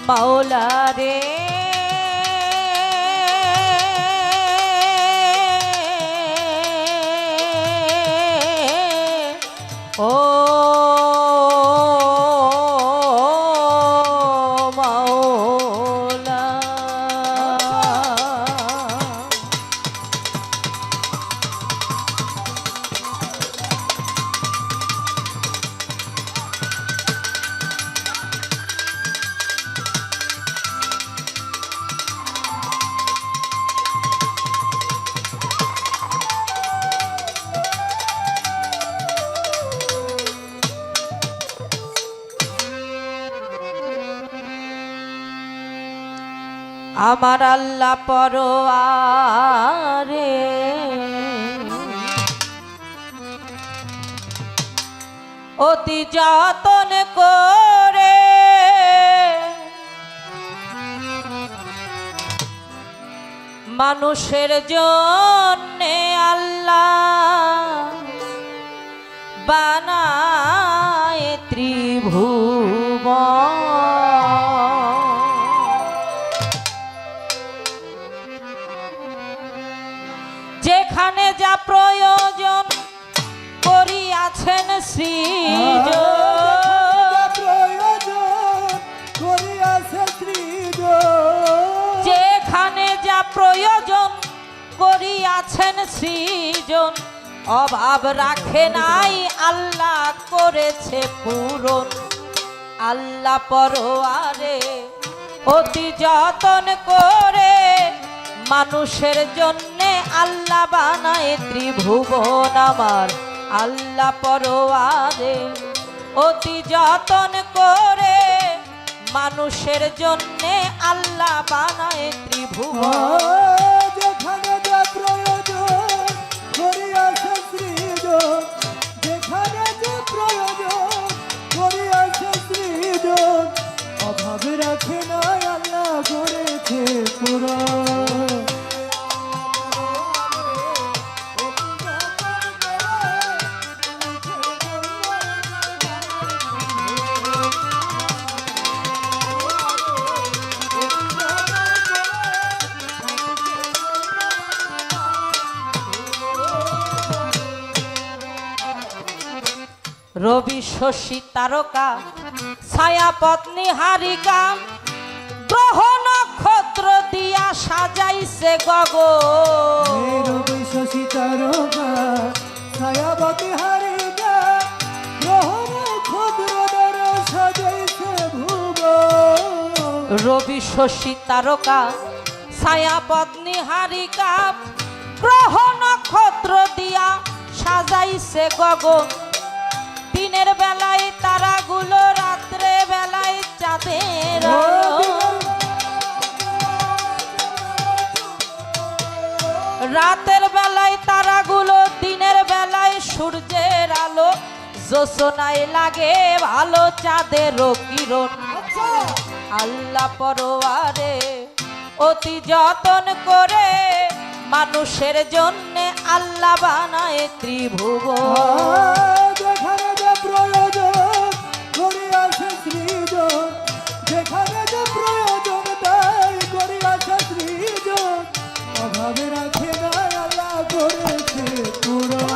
মাওলা রে ও মাওলা আমার আল্লাহ পরোয়ারে অতি যতন করে মানুষের জন্যে আল্লাহ বানায় ত্রিভুবন। যেখানে যা প্রয়োজন করিয়াছেন যেখানে যা প্রয়োজন করিয়াছেন সৃজন অভাব রাখে নাই আল্লাহ করেছে পূরণ। আল্লাহ পরোয়ারে অতি যতন করে মানুষের জন্যে আল্লাহ বানায় ত্রিভুবন। আমার আল্লাহ পরোয়ারে অতি যতন করে মানুষের জন্যে আল্লাহ বানায় ত্রিভুবন। যেখানে যা প্রয়োজন করিয়াছে সৃজন যেখানে যে প্রয়োজন করিয়াছে সৃজন অভাব রাখে না আল্লাহ করেছে পুরন। রবি শশী তারকা ছায়া পত্নী হারিকা গ্রহ নক্ষত্র দিয়া সাজাইছে গগন। রবি শশী তারকা ছায়া পত্নী হারিকা গ্রহ নক্ষত্র দ্বারা সাজাইছে ভুবন। রবি শশী তারকা ছায়া পত্নী হারিকা গ্রহ নক্ষত্র দিয়া সাজাইছে গগন। দিনের বেলায় তারাগুলো রাত্রে বেলায় চাঁদের আলো, রাতের বেলায় তারাগুলো দিনের বেলায় সূর্যের আলো। জ্যোৎস্নায় লাগে ভালো চাঁদেরও কিরণ। আল্লাহ পরোয়ারে অতি যতন করে মানুষের জন্যে আল্লাহ বানায় ত্রিভুবন। যেখানে যে প্রয়োজন করিয়াছে সৃজন যেখানে যে প্রয়োজন তাই করিয়াছে সৃজন অভাবে রাখে না আল্লাহ করেছে পূরণ।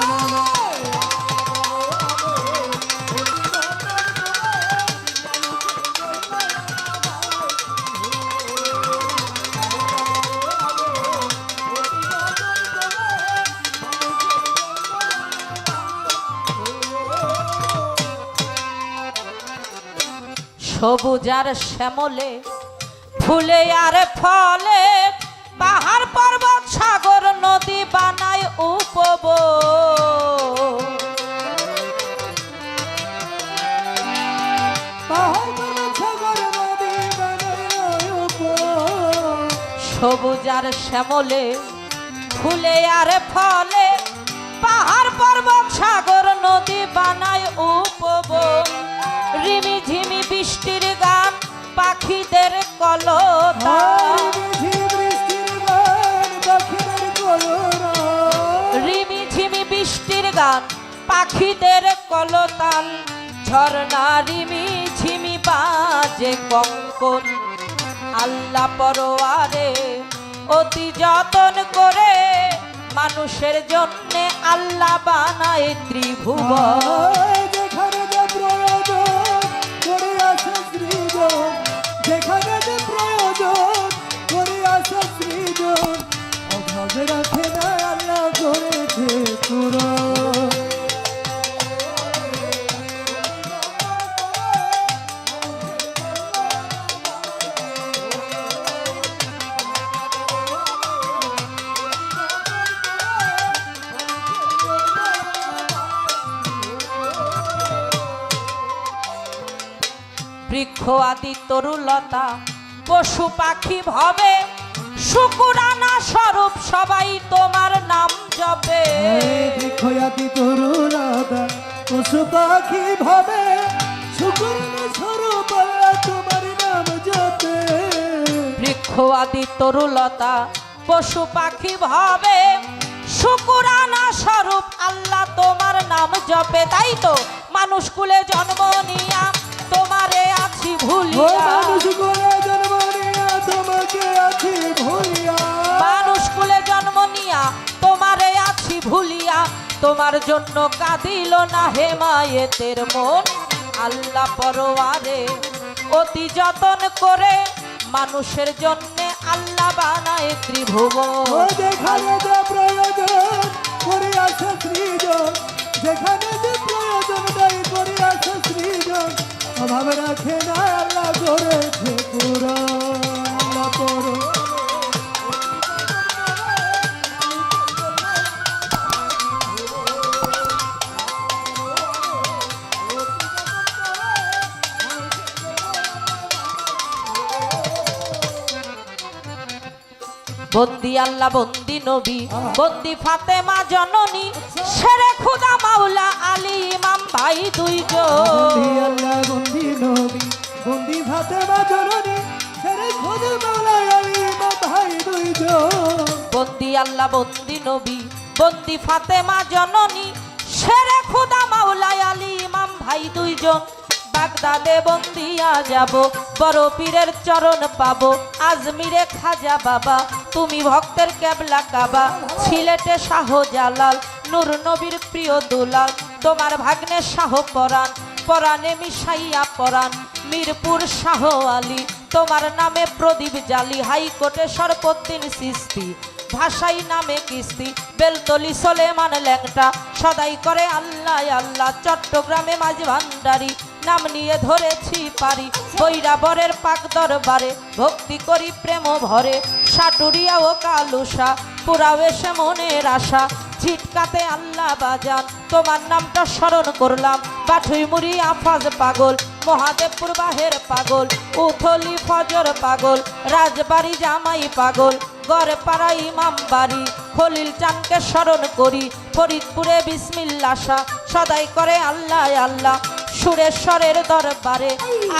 সবুজ আর শ্যামলে ফুলে আর ফলে পাহাড় পর্বত সাগর নদী বানায় উপবন। সবুজ আর শ্যামলে ফুলে আর ফলে পাহাড় পর্বত সাগর নদী বানায় উপবন। রিমি ঝিমি বৃষ্টির গান পাখিদের কলতান, রিমি ঝিমি বৃষ্টির গান পাখিদের কলতান। ঝর্ণা রিমি ঝিমি বাজে কঙ্কন। আল্লাহ পরোয়ারে অতি যতন করে মানুষের জন্যে আল্লাহ বানায় ত্রিভুবন। যেখানে যে প্রয়োজন করিয়াছে সৃজন, যেখানে যে প্রয়োজন করিয়াছে সৃজন, অভাবে রাখে না আল্লাহ করেছে পূরণ। বৃক্ষ আদি তরুলতা পশু পাখি ভবে শুকুরানা স্বরূপ সবাই তোমার নাম জপে। বৃক্ষয়াতি তরুলতা পশু পাখি ভাবে শুকরানা স্বরূপ আল্লাহ তোমার নাম জপে। বৃক্ষ আদি তরুলতা পশু পাখি ভবে শুকুরানা স্বরূপ আল্লাহ তোমার নাম জপে। তাই তো মানুষ কুলে জন্ম নিয়া তোমারে আছি ভুলিয়া, মানুষ কুলে জন্ম নিয়া তোমাকে আছি ভুলিয়া, মানুষ কুলে জন্ম নিয়া তোমারে আছি ভুলিয়া, তোমার জন্য কাঁদিল না হে মায়েতের মন। আল্লাহ পরোয়ারে অতি যতন করে মানুষের জন্য আল্লাহ বানায় ত্রিভুবন। যেখানে যে প্রয়োজন করিয়াছে সৃজন, যেখানে যে প্রয়োজন তাই করিয়াছে সৃজন, অভাব রাখে না আল্লাহ করেছে পূরণ। আল্লাহ পূরণ। বন্দি আল্লাহ বন্দি নবী বন্দি ফাতেমা জননী শেরে খুদা মাওলা আলী ইমাম ভাই দুইজন। বন্দি আল্লাহ বন্দি নবী বন্দি ফাতেমা জননী শেরে খুদা মাওলা আলী ইমাম ভাই দুইজন। বন্দি আল্লাহ বন্দি নবী বন্দি ফাতেমা জননী শেরে খুদা মাওলা আলী ইমাম ভাই দুইজন। বাগদাদে বন্দিয়া যাব বড় পীরের চরণ পাবো, আজমিরে খাজা বাবা তুমি ভক্তের কেবলা কাবা, সিলেটে শাহজালাল নূর নবীর প্রিয় দুলাল, তোমার ভাগ্নে শাহ পরাণ পরাণে মিশাইয়া পরাণ, মিরপুর শাহ আলী তোমার নামে প্রদীপ জালি, হাইকোর্টে সরপদ্দিন সিস্তি ভাষাই নামে কিস্তি, বেলতলি সোলেমান ল্যাংটা সদাই করে আল্লাহ আল্লাহ, চট্টগ্রামে মাঝ ভান্ডারি নাম নিয়ে ধরেছি পারি, বৈরাবরের পাক দরবারে ভক্তি করি প্রেম ভরে, সাটুরিয়া ও কালুসা পুরাও এসে মনের আশা, ঝিটকাতে আল্লাহ বাজান তোমার নামটা স্মরণ করলাম, বাঠুই মুড়ি আফাজ পাগল মহাদেবপুর বাহের পাগল, উথলি ফজর পাগল রাজবাড়ি জামাই পাগল, গড় পাড়া ইমাম বাড়ি খলিল চানকে স্মরণ করি, ফরিদপুরে বিসমিল্লা শাহ সদাই করে আল্লাহ আল্লাহ, সুরেশ্বরের দরবারে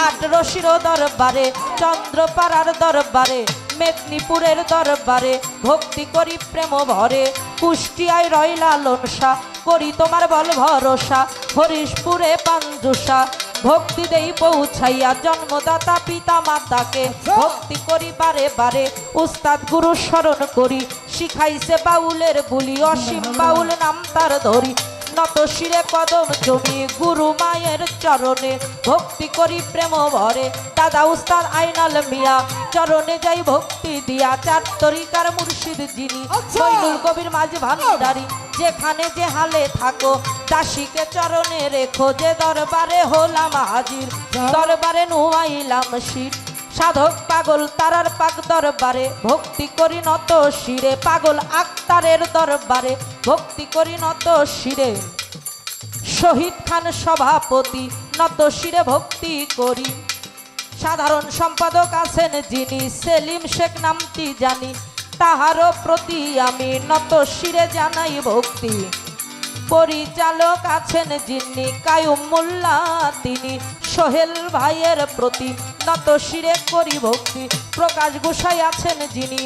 আট রশির দরবারে চন্দ্রপাড়ার দরবারে মেদিনীপুরের দরবারে ভক্তি করি প্রেম ভরে, কুষ্টিয়ায় রয়লা লনসা করি তোমার বল ভরসা, হরিশপুরে পাঞ্জুসা ভক্তি দেই পৌঁছাইয়া, জন্মদাতা পিতা মাতাকে ভক্তি করি বারে বারে, উস্তাদ গুরু স্মরণ করি শিখাইছে বাউলের বুলি, অসীম বাউল নাম তার ধরি, নত শিরে কদম জমি গুরু মায়ের চরণে ভক্তি করি প্রেম ভরে, দাদা উস্তাদ আইনাল মিয়া চরণে যাই ভক্তি দিয়া, চার তরিকার মুর্শিদ যিনি মইনুল কবির মাঝ ভান্ডারি, যেখানে যে হালে থাকো দাসীকে চরণে রেখো, যে দরবারে হলাম হাজির দরবারে নুয়াইলাম শির, সাধক পাগল তারার পাক দরবারে ভক্তি করি নত শিরে, পাগল আক্তারের দরবারে ভক্তি করি নত শিরে, শহীদ খান সভাপতি নত শিরে ভক্তি করি, সাধারণ সম্পাদক আছেন যিনি সেলিম শেখ নামটি জানি, তাহারও প্রতি আমি নত শিরে জানাই ভক্তি, পরিচালক আছেন যিনি কায়ুম মোল্লা তিনি সোহেল ভাইয়ের প্রতি নত শিরে করি ভক্তি, প্রকাশ গোসাই আছেন যিনি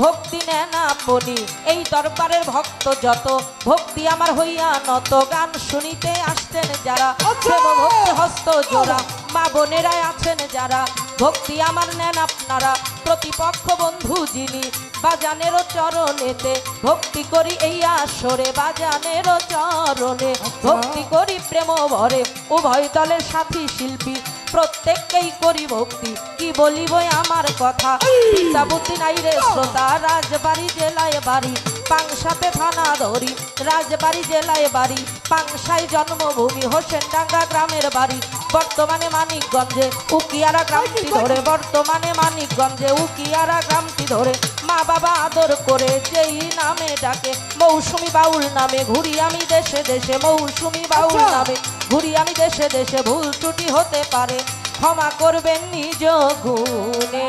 ভক্তি নেন আপনি, এই দরবারের ভক্ত যত ভক্তি আমার হইয়া নত, গান শুনিতে আসতেন যারা প্রেম ভক্তি হস্ত জোড়া, মা বোনেরাই আছেন যারা ভক্তি আমার নেন আপনারা প্রতিপক্ষ বন্ধু যিনি বাজানেরও চরণেতে ভক্তি করি এই আসরে বাজানেরও চরণে ভক্তি করি প্রেম ভরে উভয় দলের সাথী শিল্পী প্রত্যেককেই করি ভক্তি কি বলিব আমার কথা পিতাবুদ্ধি নাই রে শ্রোতা রাজবাড়ি জেলায় বাড়ি পাংশাতে থানা ধরি রাজবাড়ি জেলায় বাড়ি পাংশায় জন্মভূমি হোসেনডাঙ্গা গ্রামের বাড়ি বর্তমানে মানিকগঞ্জে উকিয়ারা গ্রামটি ধরে বর্তমানে মানিকগঞ্জে উকিয়ারা গ্রামটি ধরে মা বাবা আদর করে যেই নামে ডাকে মৌসুমী বাউল নামে ঘুরি আমি দেশে দেশে মৌসুমী বাউল নামে ঘুরি আমি দেশে দেশে ভুল ত্রুটি হতে পারে ক্ষমা করবেন নিজ গুণে